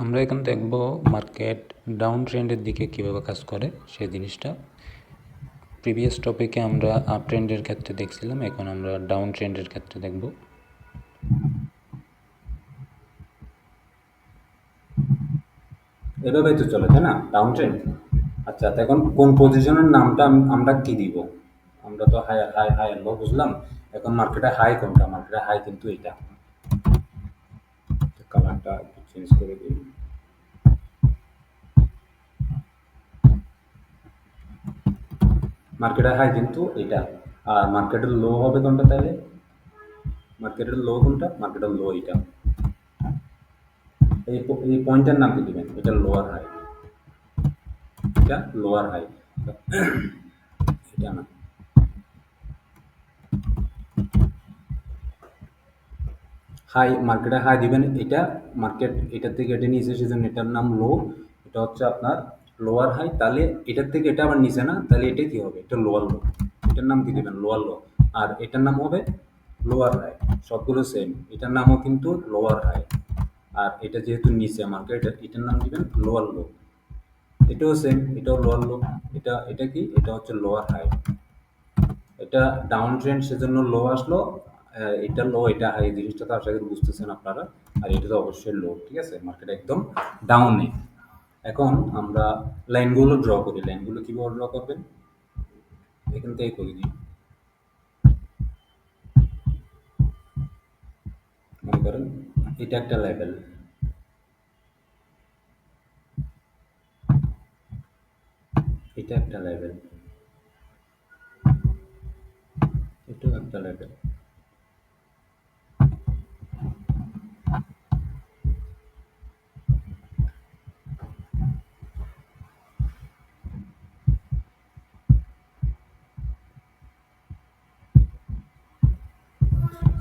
আমরা এখন দেখব মার্কেট ডাউন ট্রেন্ডের দিকে কীভাবে কাজ করে সেই জিনিসটা। প্রিভিয়াস টপিকে আমরা আপ ট্রেন্ডের ক্ষেত্রে দেখছিলাম, এখন আমরা ডাউন ট্রেন্ডের ক্ষেত্রে দেখব। এভাবেই তো চলে, তাই না? Down trend. আচ্ছা, তো এখন কোন পজিশনের নামটা আমরা কি দিব? আমরা তো হাই হাই হাই লো বুঝলাম। এখন মার্কেটে হাই কোনটা? মার্কেটে হাই কিন্তু এটা। কালারটা একটু চেঞ্জ করে দিই। মার্কেটের হাই কিন্তু এটা। আর মার্কেটের লো হবে কোনটা তাহলে? মার্কেটের লো কোনটা? মার্কেটের লো এটা। এই পয়েন্টের নাম কি দিবেন? এটা লোয়ার হাই। এটা লোয়ার হাই। এটা না। হাই, মার্কেটে হাই দিবেন এটা। মার্কেট এটার থেকে এটা নিচে, সেজন্য এটার নাম লো। এটা হচ্ছে আপনার লোয়ার হাই। তাহলে এটার থেকে এটা আবার নিচে না, তাহলে এটা কি হবে? এটা লোয়ার লো। এটার নাম কি দিবেন? লোয়ার লো। আর এটার নাম হবে লোয়ার হাই। সবগুলো সেম। এটার নামও কিন্তু লোয়ার হাই। আর এটা যেহেতু নিচে মার্কেট, এটার নাম দিবেন লোয়ার লো। এটাও সেম, এটাও লোয়ার লো। এটা এটা কি? এটা হচ্ছে লোয়ার হাই। এটা ডাউন ট্রেন্ড, সেজন্য লো আসলো। এটা লো, এটা হাই, জিনিসটা তো আশা করি বুঝতেছেন আপনারা। আর এটা তো অবশ্যই লো, ঠিক আছে? মার্কেট একদম ডাউনে। এখন আমরা লাইনগুলো ড্র করি। লাইনগুলো কিভাবে ড্র করবেন? এখান থেকে করে দিই। মনে করেন এটা একটা লেভেল, এটা একটা লেভেল, এটাও একটা লেভেল।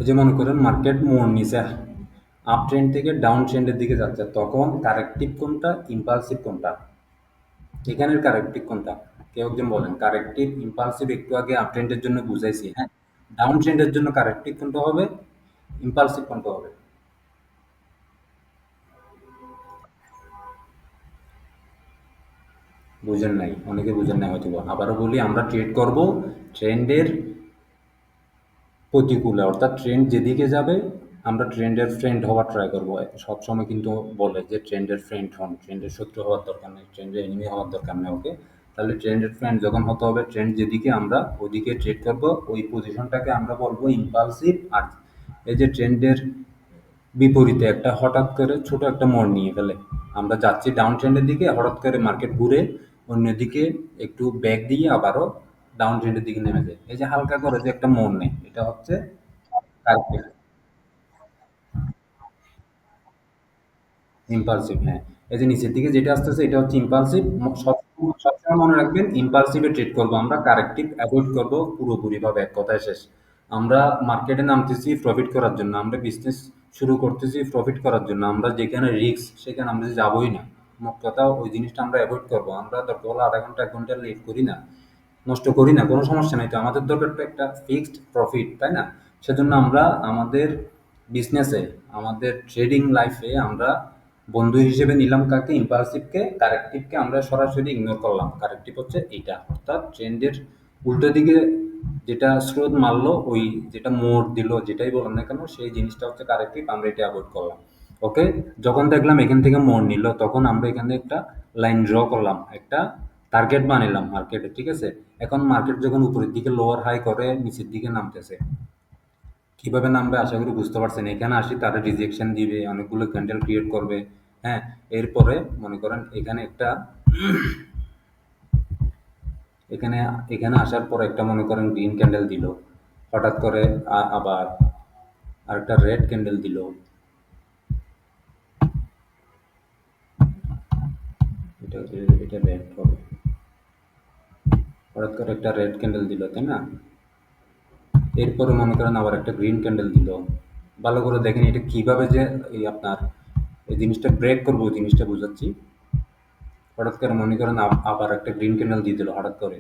এই যে মনে করেন মার্কেট মোড় নিচে, আপ ট্রেন্ড থেকে ডাউন ট্রেন্ডের দিকে যাচ্ছে, তখন কারেক্টিভ কোনটা, ইম্পালসিভ কোনটা? এখানের কারেক্টিভ কোনটা? কেউ একজন বলেন। কারেক্টিভ, ইম্পালসিভ একটু আগে আপ ট্রেন্ডের জন্য বুঝাইছি, হ্যাঁ। ডাউন ট্রেন্ডের জন্য কারেক্টিভ কোনটা হবে, ইম্পালসিভ কোনটা হবে? বুঝেন নাই, অনেকে বুঝেন নাই হয়তো। আবারও বলি, আমরা ট্রেড করব ট্রেন্ডের প্রতিকূলে, অর্থাৎ ট্রেন্ড যেদিকে যাবে আমরা ট্রেন্ডের ফ্রেন্ড হওয়ার ট্রাই করবো। সবসময় কিন্তু বলে যে ট্রেন্ডের ফ্রেন্ড হন, ট্রেন্ডের শত্রু হওয়ার দরকার নেই, ট্রেন্ডের এনিমি হওয়ার দরকার নেই। ওকে, তাহলে ট্রেন্ডের ফ্রেন্ড যখন হতে হবে, ট্রেন্ড যেদিকে আমরা ওদিকে ট্রেড করব, ওই পজিশনটাকে আমরা বলবো ইম্পালসিভ। আর এই যে ট্রেন্ডের বিপরীতে একটা হঠাৎ করে ছোট একটা মোড় নিয়ে ফেলে, আমরা যাচ্ছি ডাউন ট্রেন্ডের দিকে, হঠাৎ করে মার্কেট ঘুরে অন্যদিকে একটু ব্যাক দিয়ে আবারও ডাউন ট্রেন্ডের দিকে নেমে যায়, এই যে হালকা করে যে একটা মোড় নেয়, এটা হচ্ছে কারেক্ট ইম্পালসিভ। হ্যাঁ, এই যে নিচের দিকে যেটা আসতেছে এটা হচ্ছে ইম্পালসিভ। সবসময় মনে রাখবেন, ইম্পালসিভে ট্রেড করবো আমরা, কারেক্টিভ অ্যাভয়েড করবো পুরোপুরি ভাবে। এক কথায় শেষ। আমরা মার্কেটে নামতেছি প্রফিট করার জন্য, আমরা বিজনেস শুরু করতেছি প্রফিট করার জন্য। আমরা যেখানে রিস্ক সেখানে আমরা যাবোই না। মোট কথা ওই জিনিসটা আমরা অ্যাভয়েড করবো। আমরা দরকার হলে আধা ঘন্টা 1 ঘন্টা লেট করি না, নষ্ট করি না, কোনো সমস্যা নাই। তো আমাদের দরকার তো একটা ফিক্সড প্রফিট, তাই না? সেজন্য আমরা আমাদের বিজনেসে, আমাদের ট্রেডিং লাইফে আমরা বন্ধু হিসেবে নিলাম কাকে? ইম্পালসিভকে। কারেক্টিভকে আমরা সরাসরি ইগনোর করলাম। কারেক্টিভ হচ্ছে এইটা, অর্থাৎ ট্রেন্ডের উল্টো দিকে যেটা স্রোত মারলো, ওই যেটা মোড় দিল, যেটাই বলেন না কেন, সেই জিনিসটা হচ্ছে কারেক্টিভ। আমরা এটা অ্যাভয়েড করলাম। ওকে, যখন দেখলাম এখান থেকে মোড় নিল, তখন আমরা এখানে একটা লাইন ড্র করলাম, একটা টার্গেট বানাইলাম মার্কেটে, ঠিক আছে? এখন মার্কেট যখন উপরের দিকে লোয়ার হাই করে নিচের দিকে নামতেছে, কিভাবে নামবে আশা করি বুঝতে পারছেন। এখানে আসি, তারা রিজেকশন দিবে, অনেকগুলো ক্যান্ডেল ক্রিয়েট করবে। হ্যাঁ, এরপরে মনে করেন এখানে একটা, এখানে এখানে আসার পর একটা মনে করেন গ্রিন ক্যান্ডেল দিল, হঠাৎ করে আবার আরেকটা রেড ক্যান্ডেল দিল। এটা এটা রেড হবে। হঠাৎ করে একটা রেড ক্যান্ডেল দিল, তাই না? এরপরে মনে করেন আবার একটা গ্রিন ক্যান্ডেল দিল। ভালো করে দেখেন এটা কিভাবে যে এই আপনার এই জিনিসটা ব্রেক করবো, ওই জিনিসটা বুঝাচ্ছি। হঠাৎ করে মনে করেন আবার একটা গ্রিন ক্যান্ডেল দিয়ে দিল হঠাৎ করে।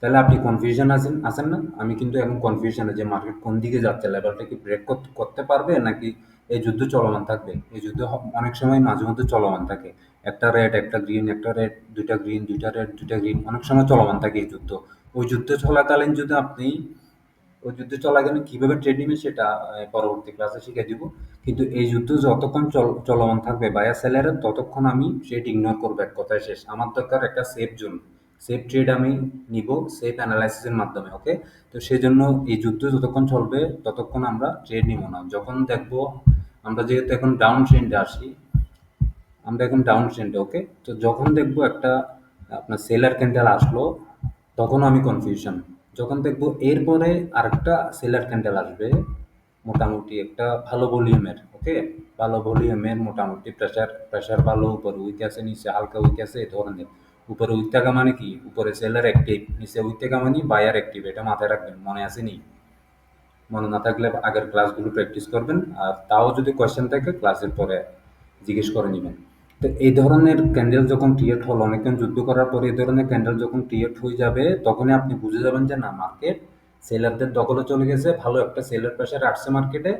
তাহলে আপনি কনফিউশন আছেন আছেন না? আমি কিন্তু এখন কনফিউশনে যে মার্কেট কোন দিকে যাচ্ছে, লেভেলটা কি ব্রেক করতে পারবে নাকি এই যুদ্ধ চলমান থাকবে। এই যুদ্ধ অনেক সময় মাঝে মধ্যে চলমান থাকে। একটা রেড, একটা গ্রিন, একটা রেড, ২ টা গ্রিন, ২ টা রেড, ২ টা গ্রিন অনেক সময় চলমান থাকে এই যুদ্ধ। ওই যুদ্ধ চলাকালীন যদি আপনি ওই যুদ্ধ চলাকালীন কিভাবে ট্রেড নিবেন সেটা পরবর্তী ক্লাসে শিখিয়ে দিব। কিন্তু এই যুদ্ধ যতক্ষণ চলমান থাকবে বায়ার সেলারের ততক্ষণ আমি ট্রেড ইগনোর করবো, এক কথায় শেষ। আমার দরকার একটা সেফ জোন, সেফ ট্রেড আমি নিব সেফ অ্যানালাইসিসের মাধ্যমে, ওকে? তো সেজন্য এই যুদ্ধ যতক্ষণ চলবে ততক্ষণ আমরা ট্রেড নিব না। যখন দেখবো আমরা যেহেতু এখন ডাউন ট্রেন্ডে আসি, আমরা এখন ডাউন ট্রেন্ডে, ওকে? তো যখন দেখবো একটা আপনার সেলার ক্যান্ডেল আসলো তখন আমি কনফিউশন। যখন দেখবো এরপরে আরেকটা সেলার ক্যান্ডেল আসবে মোটামুটি একটা ভালো ভলিউমের, ওকে? ভালো ভলিউমের মোটামুটি প্রেসার প্রেসার ভালো, উপরে উইক আছে, নিচে হালকা উইক আছে, এই ধরনের। উপরে উইক থাকা মানে কি? উপরে সেলার অ্যাক্টিভ, নিচে উইক থাকা মানে বায়ার অ্যাক্টিভ। এটা মাথায় রাখবেন, মনে আছে নি? মনে না থাকলে আগের ক্লাসগুলো প্র্যাকটিস করবেন, আর তাও যদি কোয়েশ্চেন থাকে ক্লাসের পরে জিজ্ঞেস করে নেবেন। তো এই ধরনের ক্যান্ডেল যখন ক্রিয়েট হলো, অনেকক্ষণ যুদ্ধ করার পরে এই ধরনের ক্যান্ডেল যখন ক্রিয়েট হয়ে যাবে তখনই আপনি বুঝে যাবেন যে না, মার্কেট সেলারদের দখলে চলে গেছে, ভালো একটা সেলার প্রেশার আসছে মার্কেটে,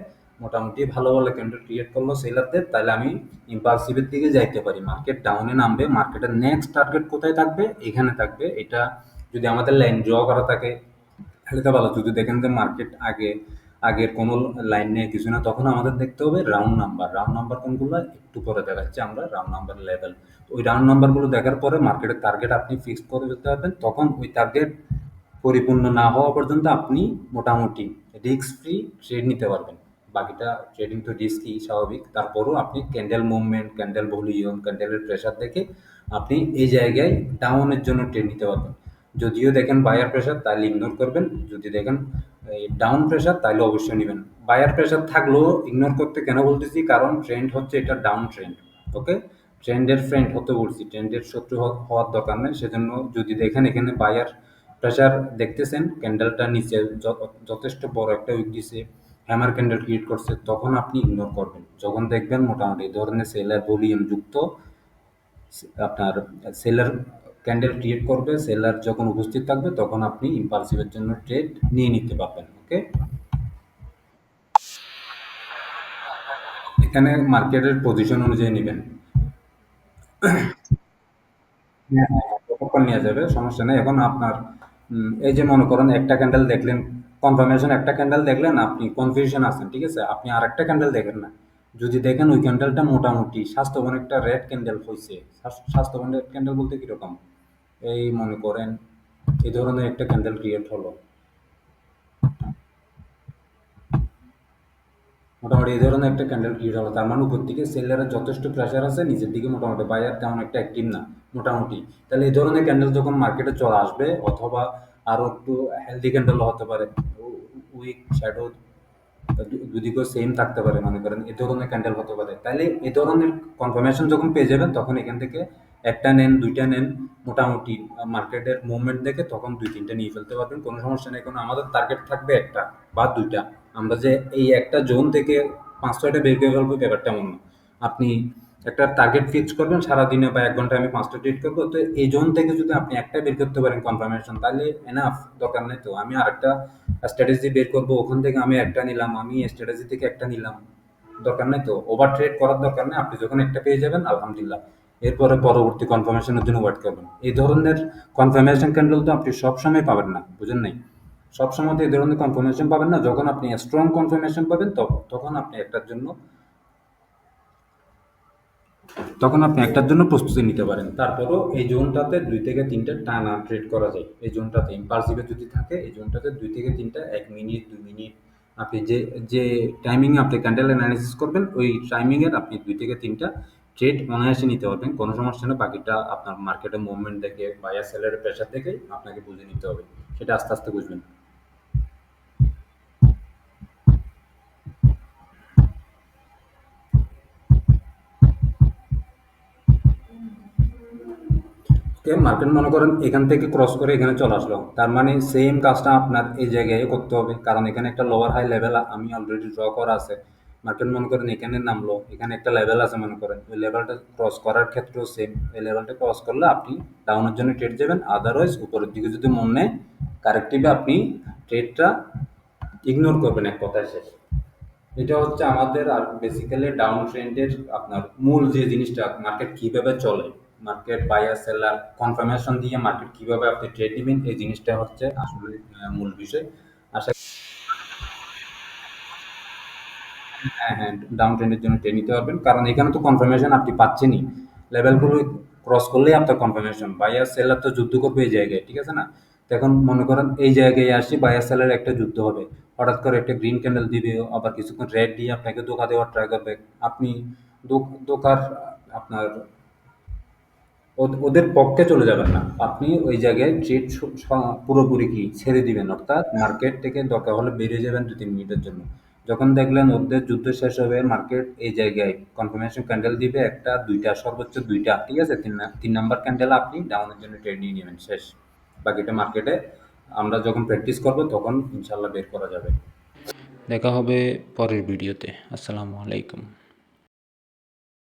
মোটামুটি ভালো ভালো ক্যান্ডেল ক্রিয়েট করলো সেলারদের, তাহলে আমি ইম্পালসিভের দিকে যাইতে পারি। মার্কেট ডাউনে নামবে, মার্কেটের নেক্সট টার্গেট কোথায় থাকবে? এখানে থাকবে। এটা যদি আমাদের লাইন ড্র করা থাকে তাহলে ভালো। যদি দেখেন যে মার্কেট আগের কোনো লাইন নেই, কিছু না, তখন আমাদের দেখতে হবে রাউন্ড নাম্বার। রাউন্ড নাম্বার কোনগুলো একটু পরে দেখাচ্ছি আমরা, রাউন্ড নাম্বার লেভেল। ওই রাউন্ড নাম্বারগুলো দেখার পরে মার্কেটের টার্গেট আপনি ফিক্স করে ফেলতে পারবেন। তখন ওই টার্গেট পরিপূর্ণ না হওয়া পর্যন্ত আপনি মোটামুটি রিস্ক ফ্রি ট্রেড নিতে পারবেন। বাকিটা ট্রেডিং তো রিস্কই, স্বাভাবিক। তারপরও আপনি ক্যান্ডেল মুভমেন্ট, ক্যান্ডেল ভলিউম, ক্যান্ডেলের প্রেশার দেখে আপনি এই জায়গায় ডাউনের জন্য ট্রেড নিতে পারবেন। যদিও দেখেন বায়ার প্রেশার তাহলে ইগনোর করবেন, যদি দেখেন এই ডাউন প্রেশার তাহলে অবশ্যই নেবেন। বায়ার প্রেশার থাকলেও ইগনোর করতে কেন বলতেছি? কারণ ট্রেন্ড হচ্ছে এটা ডাউন ট্রেন্ড, ওকে? ট্রেন্ডের ফ্রেন্ড হতে বলছি, ট্রেন্ডের শত্রু হওয়ার দরকার নেই। সেজন্য যদি দেখেন এখানে বায়ার প্রেশার দেখতেছেন, ক্যান্ডেলটা নিচে যথেষ্ট বড় একটা উইক দিছে, হ্যামার ক্যান্ডেল ক্রিয়েট করছে, তখন আপনি ইগনোর করবেন। যখন দেখবেন মোটামুটি এই ধরনের সেলার ভলিউম যুক্ত আপনার সেলার ক্যান্ডেল ক্রিয়েট করবে, সেলার যখন উপস্থিত থাকবে তখন আপনি ইম্পালসিভের জন্য ট্রেড নিয়ে নিতে পারবেন, ওকে? এখানে মার্কেটের পজিশন অনুযায়ী নেবেন। হ্যাঁ, হ্যাঁ, হ্যাঁ, যতক্ষণ নেওয়া যাবে সমস্যা নেই। এখন আপনার এই যে মনে করেন একটা ক্যান্ডেল দেখলেন, কনফার্মেশন একটা ক্যান্ডেল দেখলেন, আপনি কনফিউশন আছেন, ঠিক আছে? আপনি আরেকটা ক্যান্ডেল দেখেন না। যদি দেখেন ওই ক্যান্ডেলটা মোটামুটি স্বাস্থ্যবান একটা রেড ক্যান্ডেল হয়েছে, স্বাস্থ্যবান রেড ক্যান্ডেল বলতে কিরকম? এই মনে করেন এই ধরনের একটা ক্যান্ডেল ক্রিয়েট হলো, মোটামুটি এই ধরনের একটা ক্যান্ডেল ক্রিয়েট হলো, তার মানে উপর দিকে সেলারের যথেষ্ট প্রেশার আছে, নিচের দিকে মোটামুটি বায়ার তেমন একটা অ্যাক্টিভ না মোটামুটি। তাহলে এই ধরনের ক্যান্ডেল যখন মার্কেটে চলে আসবে, অথবা আরো একটু হেলদি ক্যান্ডেল হতে পারে, উইক শ্যাডো দুদিকেও সেম থাকতে পারে, মনে করেন এই ধরনের ক্যান্ডেল হতে পারে। তাহলে এই ধরনের কনফার্মেশন যখন পেয়ে যাবেন তখন এখান থেকে একটা নেন, দুইটা নেন, মোটামুটি মার্কেটের মুভমেন্ট দেখে তখন দুই তিনটা নিয়ে ফেলতে পারবেন, কোনো সমস্যা নেই। কারণ আমাদের টার্গেট থাকবে একটা বা দুইটা। আমরা যে এই একটা জোন থেকে ৫-৬টা বের করে ফেলবো ব্যাপারটা এমন না। আপনি একটা টার্গেট ফিক্স করবেন, সারাদিনে বা ১ ঘন্টায় আমি ৫টা ট্রেড করবো। তো এই জোন থেকে যদি আপনি একটা বের করতে পারেন কনফার্মেশন, তাহলে এনাফ। দরকার নেই তো আমি আরেকটা স্ট্র্যাটেজি বের করবো, ওখান থেকে আমি একটা নিলাম, আমি স্ট্র্যাটেজি থেকে একটা নিলাম। দরকার নেই তো, ওভার ট্রেড করার দরকার নেই। আপনি যখন একটা পেয়ে যাবেন আলহামদুলিল্লাহ, এরপরে পরবর্তী কনফার্মেশনের জন্য ওয়েট করবেন। এই ধরনের কনফার্মেশন ক্যান্ডেল তো আপনি সবসময় পাবেন না, বুঝেন নাই? সবসময় তো এই ধরনের কনফার্মেশন পাবেন না। যখন আপনি স্ট্রং কনফার্মেশন পাবেন তখন আপনি একটার জন্য প্রস্তুতি নিতে পারেন। তারপরেও এই জোনটাতে ২ থেকে ৩টা টানা ট্রেড করা যায়। এই জোনটাতে ইম্পালসিভে যদি থাকে, এই জোনটাতে ২ থেকে ৩টা ১ মিনিট, ২ মিনিট আপনি যে টাইমিং এ আপনি ক্যান্ডেল এনালাইসিস করবেন, ওই টাইমিং এর আপনি ২ থেকে ৩টা ট্রেড অনায়াসে নিতে পারবেন। কোনো সমস্যা নেই। বাকিটা আপনার মার্কেটের মুভমেন্ট দেখে, বায়ার সেলারের প্রেশার দেখে আপনাকে বুঝে নিতে হবে। সেটা আস্তে, আস্তে বুঝবেন। ওকে, মার্কেট মনে করেন এখান থেকে ক্রস করে এখানে চলে আসলো, তার মানে সেম কাজটা আপনার এই জায়গায় করতে হবে, কারণ এখানে একটা লোয়ার হাই লেভেল আমি অলরেডি ড্র করা আছে। মার্কেট মনে করেন এখানে নামলো, এখানে একটা লেভেল আছে, মনে করেন ওই লেভেলটা ক্রস করার ক্ষেত্রেও সেম। এই লেভেলটা ক্রস করলে আপনি ডাউনের জন্য ট্রেড যাবেন, আদারওয়াইজ উপরের দিকে যদি মন নেয় কারেক্টিভে আপনি ট্রেডটা ইগনোর করবেন, এক কথায় শেষ। এটা হচ্ছে আমাদের আর বেসিক্যালি ডাউন ট্রেন্ডের আপনার মূল যে জিনিসটা মার্কেট কিভাবে চলে, মার্কেট বায়ার সেলার কনফার্মেশন দিয়ে মার্কেট কিভাবে আপনি ট্রেড দিবেন, এই জিনিসটা হচ্ছে আসলে মূল বিষয়। আশা হ্যাঁ, হ্যাঁ, ডাউন ট্রেন্ডের জন্য ট্রেড নিতে পারবেন। কারণ এখানে তো কনফার্মেশন আপনি পাচ্ছেনই। লেভেলগুলো ক্রস করলেই আপনার কনফার্মেশন। বায়ার সেলার তো যুদ্ধ করবে এই জায়গায়, ঠিক আছে না? তো এখন মনে করেন এই জায়গায় আসি বায়ার সেলার একটা যুদ্ধ হবে। হঠাৎ করে একটা গ্রিন ক্যান্ডেল দিবে, আবার কিছুক্ষণ রেড দিয়ে আপনাকে ধোঁকা দেওয়ার ট্রাই করবে। আপনি ধোঁকার আপনার ওদের পক্ষে চলে যাবেন না। আপনি ওই জায়গায় ট্রেড পুরোপুরি কি ছেড়ে দিবেন। অর্থাৎ মার্কেট থেকে দরকার হলে বেরিয়ে যাবেন ২-৩ মিনিটের জন্য। যখন দেখলেন ওদের যুদ্ধ শেষ হবে, মার্কেট এই জায়গায় কনফার্মেশন ক্যান্ডেল দিবে ১ টা ২ টা সর্বোচ্চ ২ টা। ঠিক আছে? ৩ নাম্বার ক্যান্ডেলে আপনি ডাউনের জন্য ট্রেড নিয়ে নিবেন। শেষ। বাকিটা মার্কেটে আমরা যখন প্র্যাকটিস করব তখন ইনশাআল্লাহ বের করা যাবে। দেখা হবে পরের ভিডিওতে। আসসালামু আলাইকুম।